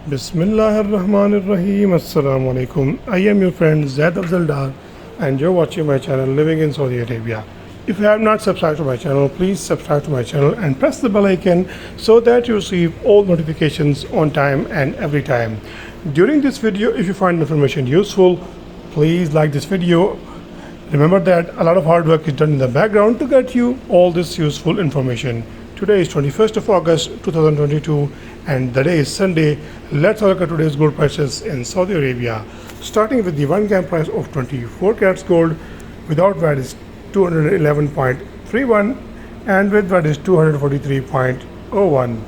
Bismillahirrahmanirrahim. Assalamu alaikum. I am your friend Zaid Afzal Dar and you're watching my channel Living in Saudi Arabia. If you have not subscribed to my channel, please subscribe to my channel and press the bell icon so that you receive all notifications on time and every time. During this video, if you find information useful, please like this video. Remember that a lot of hard work is done in the background to get you all this useful information. Today is 21st of August 2022 and the day is Sunday. Let's look at today's gold prices in Saudi Arabia. Starting with the 1 gram price of 24 carats gold without VAT is 211.31 and with VAT is 243.01.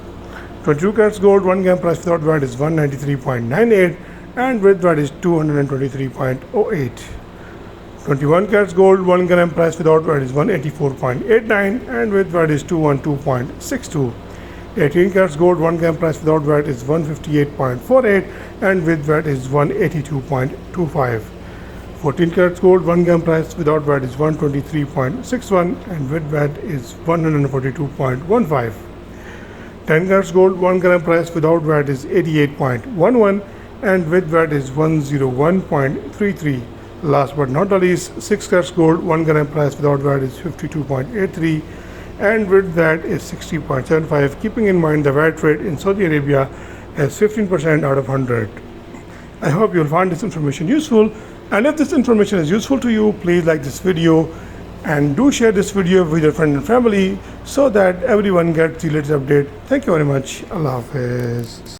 22 carats gold 1 gram price without VAT is 193.98 and with VAT is 223.08. 21 carats gold 1 gram price without VAT is 184.89 and with VAT is 212.62. 18 carats gold 1 gram price without VAT is 158.48 and with VAT is 182.25. 14 carats gold 1 gram price without VAT is 123.61 and with VAT is 142.15. 10 carats gold 1 gram price without VAT is 88.11 and with VAT is 101.33. Last but not the least, 6 carats gold 1 gram price without VAT is 52.83 and with VAT is 60.75. Keeping in mind the VAT rate in Saudi Arabia is 15% out of 100. I hope you'll find this information useful, and if this information is useful to you, please like this video and do share this video with your friends and family so that everyone gets the latest update. Thank you very much. Allah Hafiz.